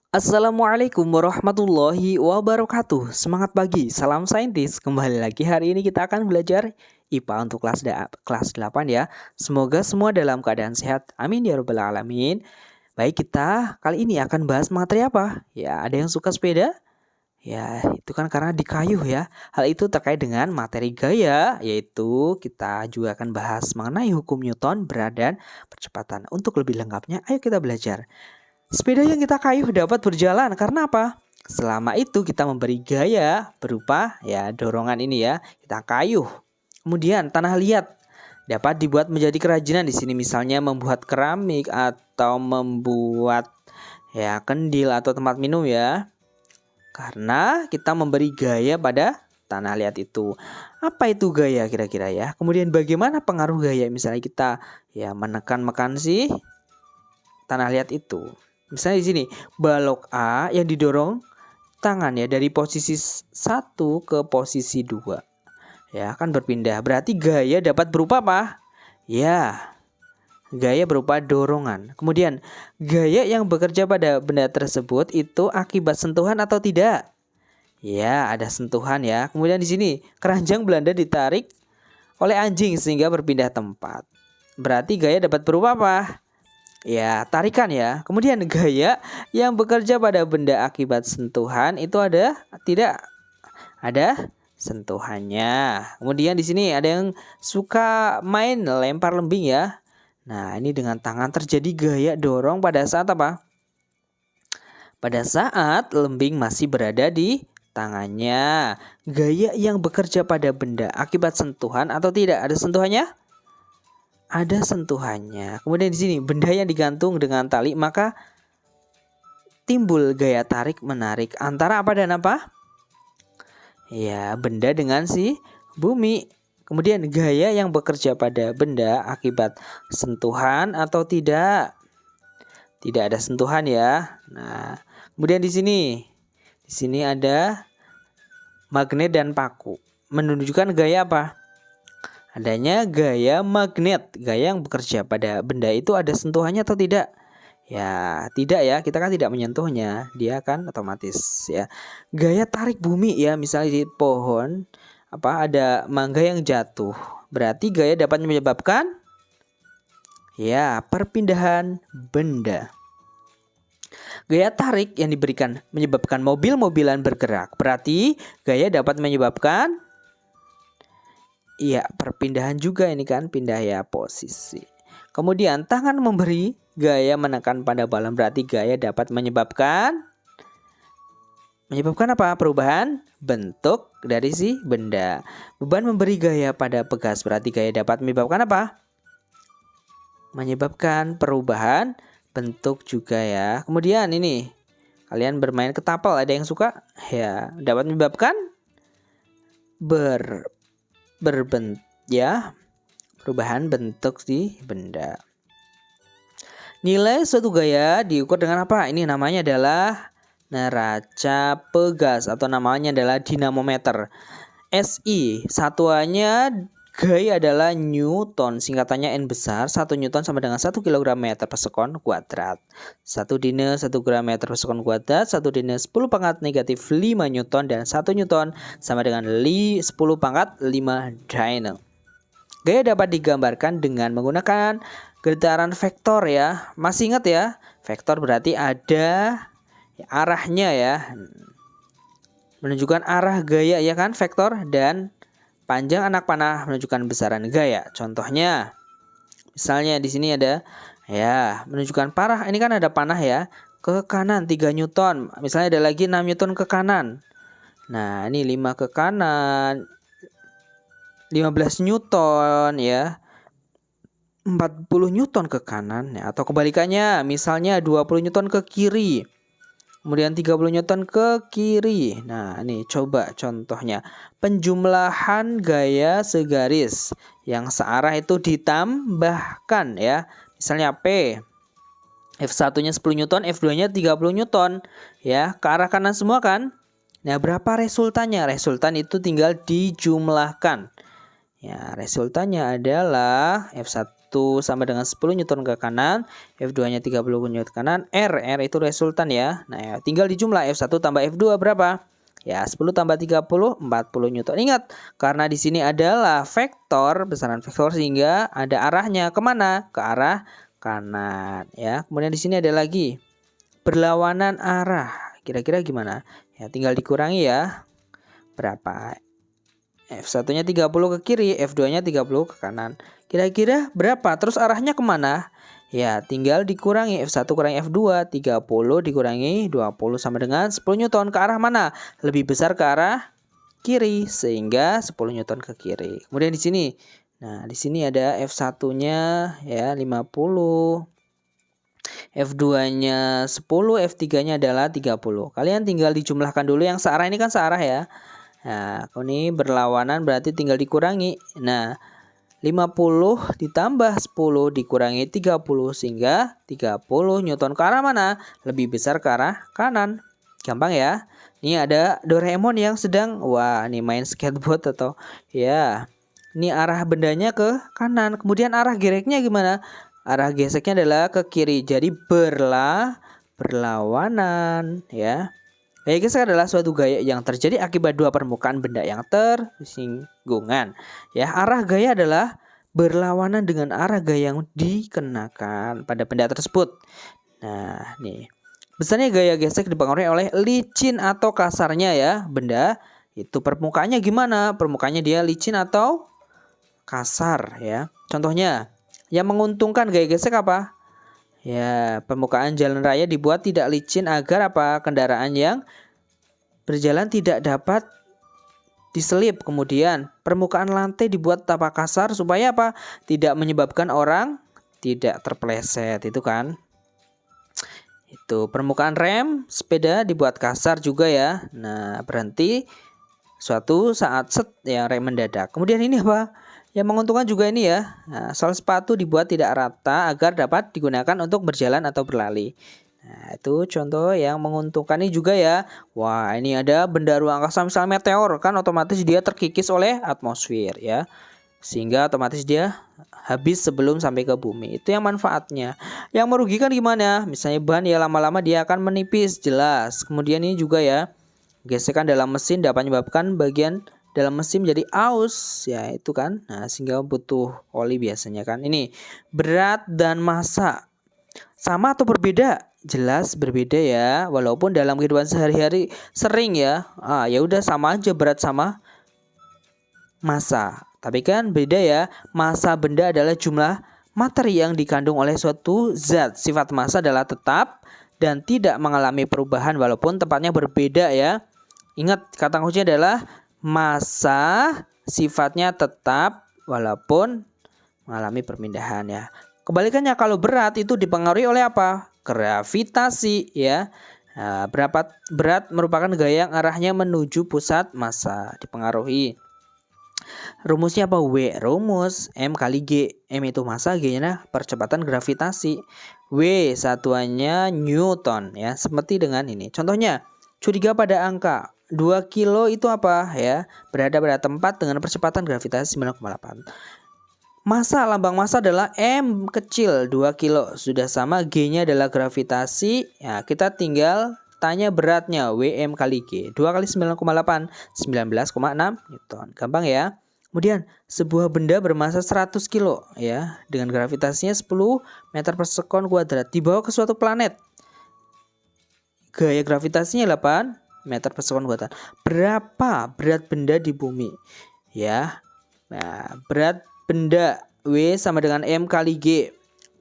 Assalamualaikum warahmatullahi wabarakatuh. Semangat pagi, salam saintis. Kembali lagi hari ini kita akan belajar IPA untuk kelas 8 ya. Semoga semua dalam keadaan sehat. Amin ya rabbal alamin. Baik, kita kali ini akan bahas materi apa? Ya, ada yang suka sepeda? Ya, itu kan karena dikayuh ya. Hal itu terkait dengan materi gaya, yaitu kita juga akan bahas mengenai hukum Newton, berat dan percepatan. Untuk lebih lengkapnya, ayo kita belajar. Sepeda yang kita kayuh dapat berjalan karena apa? Selama itu kita memberi gaya berupa ya dorongan ini ya, kita kayuh. Kemudian tanah liat dapat dibuat menjadi kerajinan di sini misalnya membuat keramik atau membuat ya kendil atau tempat minum ya. Karena kita memberi gaya pada tanah liat itu. Apa itu gaya kira-kira ya? Kemudian bagaimana pengaruh gaya misalnya kita ya menekan si tanah liat itu. Misalnya di sini, balok A yang didorong tangan ya dari posisi 1 ke posisi 2. Ya, akan berpindah. Berarti gaya dapat berupa apa? Ya, gaya berupa dorongan. Kemudian, gaya yang bekerja pada benda tersebut itu akibat sentuhan atau tidak? Ya, ada sentuhan ya. Kemudian di sini, keranjang Belanda ditarik oleh anjing sehingga berpindah tempat. Berarti gaya dapat berupa apa? Ya, tarikan ya. Kemudian gaya yang bekerja pada benda akibat sentuhan itu ada tidak? Ada sentuhannya. Kemudian di sini ada yang suka main lempar lembing ya. Nah, ini dengan tangan terjadi gaya dorong pada saat apa? Pada saat lembing masih berada di tangannya. Gaya yang bekerja pada benda akibat sentuhan atau tidak? Ada sentuhannya? Ada sentuhannya. Kemudian di sini benda yang digantung dengan tali maka timbul gaya tarik menarik antara apa dan apa? Ya, benda dengan si bumi. Kemudian gaya yang bekerja pada benda akibat sentuhan atau tidak? Tidak ada sentuhan ya. Nah, kemudian di sini ada magnet dan paku. Menunjukkan gaya apa? Adanya gaya magnet. Gaya yang bekerja pada benda itu ada sentuhannya atau tidak? Ya, tidak ya. Kita kan tidak menyentuhnya. Dia kan otomatis ya. Gaya tarik bumi ya, misalnya di pohon ada mangga yang jatuh. Berarti gaya dapat menyebabkan ya perpindahan benda. Gaya tarik yang diberikan menyebabkan mobil-mobilan bergerak. Berarti gaya dapat menyebabkan iya, perpindahan juga ini kan, pindah ya posisi. Kemudian tangan memberi gaya menekan pada balon, berarti gaya dapat menyebabkan apa? Perubahan bentuk dari si benda. Beban memberi gaya pada pegas, berarti gaya dapat menyebabkan apa? Menyebabkan perubahan bentuk juga ya. Kemudian ini kalian bermain ketapel, ada yang suka? Ya, dapat menyebabkan berbentuk ya, perubahan bentuk di benda. Nilai suatu gaya diukur dengan apa? Ini namanya adalah neraca pegas atau namanya adalah dinamometer. SI satuannya gaya adalah Newton, singkatannya N besar. 1 Newton sama dengan 1 kg meter per sekon kuadrat. 1 dine 1 gram meter per sekon kuadrat, 1 dine 10 pangkat negatif 5 Newton, dan 1 Newton sama dengan 10 pangkat 5 dyne. Gaya dapat digambarkan dengan menggunakan getaran vektor ya. Masih ingat ya? Vektor berarti ada arahnya ya. Menunjukkan arah gaya ya kan, vektor, dan panjang anak panah menunjukkan besaran gaya. Contohnya misalnya di sini ada ya, menunjukkan parah. Ini kan ada panah ya. Ke kanan 3 Newton. Misalnya ada lagi 6 Newton ke kanan. Nah, ini 5 ke kanan. 15 Newton ya. 40 Newton ke kanan ya, atau kebalikannya misalnya 20 Newton ke kiri, kemudian 30 Newton ke kiri. Nah, ini coba contohnya. Penjumlahan gaya segaris yang searah itu ditambahkan ya. Misalnya P, F1-nya 10 Newton, F2-nya 30 Newton ya, ke arah kanan semua kan. Nah, berapa resultannya? Resultan itu tinggal dijumlahkan. Ya, resultannya adalah F1 F1 sama dengan 10 Newton ke kanan, F2-nya 30 Newton ke kanan, R itu resultan ya. Nah, ya, tinggal dijumlah F1 tambah F2 berapa? Ya, 10 tambah 30, 40 Newton. Ingat, karena di sini adalah vektor, besaran vektor sehingga ada arahnya kemana? Ke arah kanan ya. Kemudian di sini ada lagi berlawanan arah. Kira-kira gimana? Ya, tinggal dikurangi ya. Berapa? F1-nya 30 ke kiri, F2-nya 30 ke kanan. Kira-kira berapa? Terus arahnya kemana? Ya, tinggal dikurangi F1 kurangi F2, 30 dikurangi 20 sama dengan 10 Newton. Ke arah mana? Lebih besar ke arah kiri, sehingga 10 Newton ke kiri. Kemudian di sini, nah di sini ada F1-nya ya 50. F2-nya 10, F3-nya adalah 30. Kalian tinggal dijumlahkan dulu yang searah ini kan searah ya. Nah, ini berlawanan berarti tinggal dikurangi. Nah, 50 ditambah 10 dikurangi 30 sehingga 30 Newton ke arah mana? Lebih besar ke arah kanan. Gampang ya. Ini ada Doraemon yang sedang ini main skateboard atau ya. Ini arah bendanya ke kanan. Kemudian arah geraknya gimana? Arah geseknya adalah ke kiri. Jadi berlawanan ya. Gaya gesek adalah suatu gaya yang terjadi akibat dua permukaan benda yang tersinggungan. Ya, arah gaya adalah berlawanan dengan arah gaya yang dikenakan pada benda tersebut. Nah, nih. Besarnya gaya gesek dipengaruhi oleh licin atau kasarnya ya benda. Itu permukaannya gimana? Permukaannya dia licin atau kasar ya. Contohnya, yang menguntungkan gaya gesek apa? Ya, permukaan jalan raya dibuat tidak licin agar apa? Kendaraan yang berjalan tidak dapat diselip. Kemudian, permukaan lantai dibuat tapak kasar supaya apa? Tidak menyebabkan orang tidak terpeleset, itu kan. Itu permukaan rem sepeda dibuat kasar juga ya. Nah, berhenti suatu saat ya rem mendadak. Kemudian ini apa? Yang menguntungkan juga ini ya, sol sepatu dibuat tidak rata agar dapat digunakan untuk berjalan atau berlari. Nah, itu contoh yang menguntungkan ini juga ya. Wah, ini ada benda ruang angkasa misalnya meteor, kan otomatis dia terkikis oleh atmosfer ya. Sehingga otomatis dia habis sebelum sampai ke bumi. Itu yang manfaatnya. Yang merugikan gimana? Misalnya ban ya lama-lama dia akan menipis, jelas. Kemudian ini juga ya, gesekan dalam mesin dapat menyebabkan bagian dalam mesin menjadi aus ya itu kan. Nah, sehingga butuh oli biasanya kan. Ini berat dan massa sama atau berbeda? Jelas berbeda ya. Walaupun dalam kehidupan sehari-hari sering ya. Ya udah sama aja berat sama massa. Tapi kan beda ya. Massa benda adalah jumlah materi yang dikandung oleh suatu zat. Sifat massa adalah tetap dan tidak mengalami perubahan walaupun tempatnya berbeda ya. Ingat kata kuncinya adalah massa sifatnya tetap walaupun mengalami perpindahan ya. Kebalikannya kalau berat itu dipengaruhi oleh apa? Gravitasi ya. Nah, berat merupakan gaya yang arahnya menuju pusat massa, dipengaruhi. Rumusnya apa? Rumus M kali G. M itu massa, G-nya percepatan gravitasi. W satuannya Newton ya, seperti dengan ini. Contohnya, curiga pada angka 2 kilo itu apa ya? Berada pada tempat dengan percepatan gravitasi 9,8. Massa, lambang massa adalah M kecil 2 kilo. Sudah sama, G-nya adalah gravitasi. Ya, kita tinggal tanya beratnya, WM kali G. 2 kali 9,8, 19,6 Newton. Gampang ya. Kemudian, sebuah benda bermassa 100 kilo ya, dengan gravitasinya 10 meter per sekon kuadrat dibawa ke suatu planet. Gaya gravitasinya 8 meter per sekon kuadrat. Berapa berat benda di bumi? Ya. Nah, berat benda W sama dengan M kali G.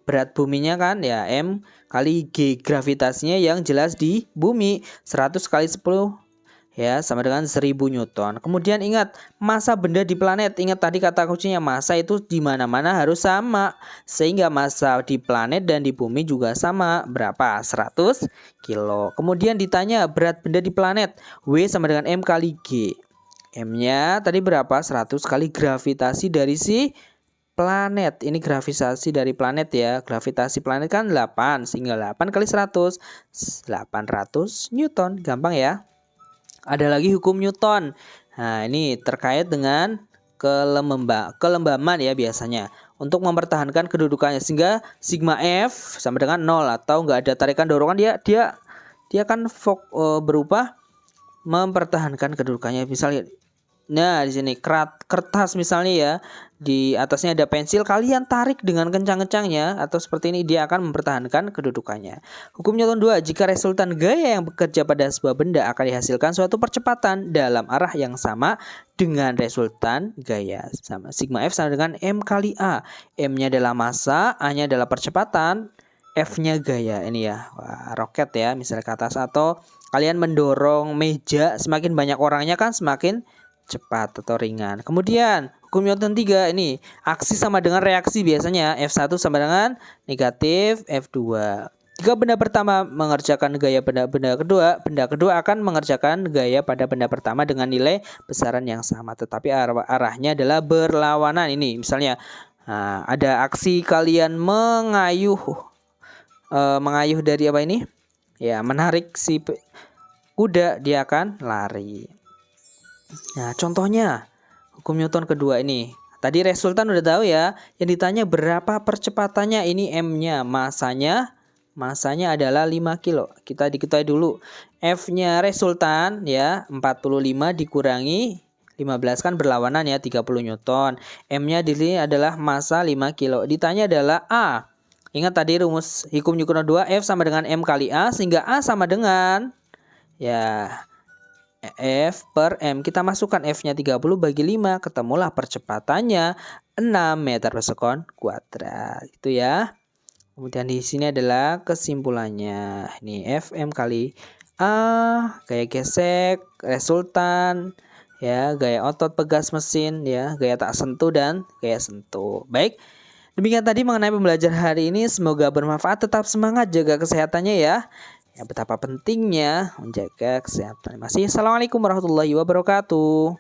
Berat buminya kan ya M kali G, gravitasinya yang jelas di bumi 100 kali 10 ya sama dengan 1000 Newton. Kemudian ingat massa benda di planet. Ingat tadi kata kuncinya massa itu di mana-mana harus sama. Sehingga massa di planet dan di bumi juga sama. Berapa? 100 kilo. Kemudian ditanya berat benda di planet. W sama dengan M kali G. M-nya tadi berapa? 100 kali gravitasi dari si planet. Ini gravitasi dari planet ya. Gravitasi planet kan 8. Sehingga 8 kali 100 800 Newton. Gampang ya. Ada lagi hukum Newton. Nah, ini terkait dengan kelembaman ya biasanya untuk mempertahankan kedudukannya, sehingga sigma F sama dengan 0 atau nggak ada tarikan dorongan, dia akan berupa mempertahankan kedudukannya. Misalnya, nah di sini kertas misalnya ya, di atasnya ada pensil, kalian tarik dengan kencang-kencangnya atau seperti ini, dia akan mempertahankan kedudukannya. Hukum Newton 2, jika resultan gaya yang bekerja pada sebuah benda akan dihasilkan suatu percepatan dalam arah yang sama dengan resultan gaya. Sama sigma F sama dengan M kali A. M-nya adalah massa, A-nya adalah percepatan, F-nya gaya. Ini ya, roket ya misalnya ke atas, atau kalian mendorong meja, semakin banyak orangnya kan semakin cepat atau ringan. Kemudian hukum Newton 3 ini, aksi sama dengan reaksi, biasanya F1 sama dengan negatif F2. Jika benda pertama mengerjakan gaya benda kedua akan mengerjakan gaya pada benda pertama dengan nilai besaran yang sama, tetapi arahnya adalah berlawanan. Ini misalnya ada aksi kalian mengayuh dari apa ini? Ya, menarik si kuda, dia akan lari. Nah, contohnya hukum Newton kedua ini. Tadi resultan udah tahu ya. Yang ditanya berapa percepatannya, ini M-nya, masanya adalah 5 kilo. Kita diketahui dulu. F-nya resultan ya, 45 dikurangi 15 kan berlawanan ya, 30 Newton. M-nya di sini adalah massa 5 kilo. Ditanya adalah A. Ingat tadi rumus hukum Newton 2, F sama dengan M kali A, sehingga A sama dengan ya F per M. Kita masukkan F-nya 30 bagi 5, ketemulah percepatannya 6 meter per sekon kuadrat. Itu ya. Kemudian di sini adalah kesimpulannya. Ini Fm kali A, gaya gesek, resultan, ya, gaya otot pegas mesin, ya, gaya tak sentuh dan gaya sentuh. Baik. Demikian tadi mengenai pembelajaran hari ini, semoga bermanfaat. Tetap semangat, jaga kesehatannya ya. Ya, betapa pentingnya menjaga kesehatan. Assalamualaikum warahmatullahi wabarakatuh.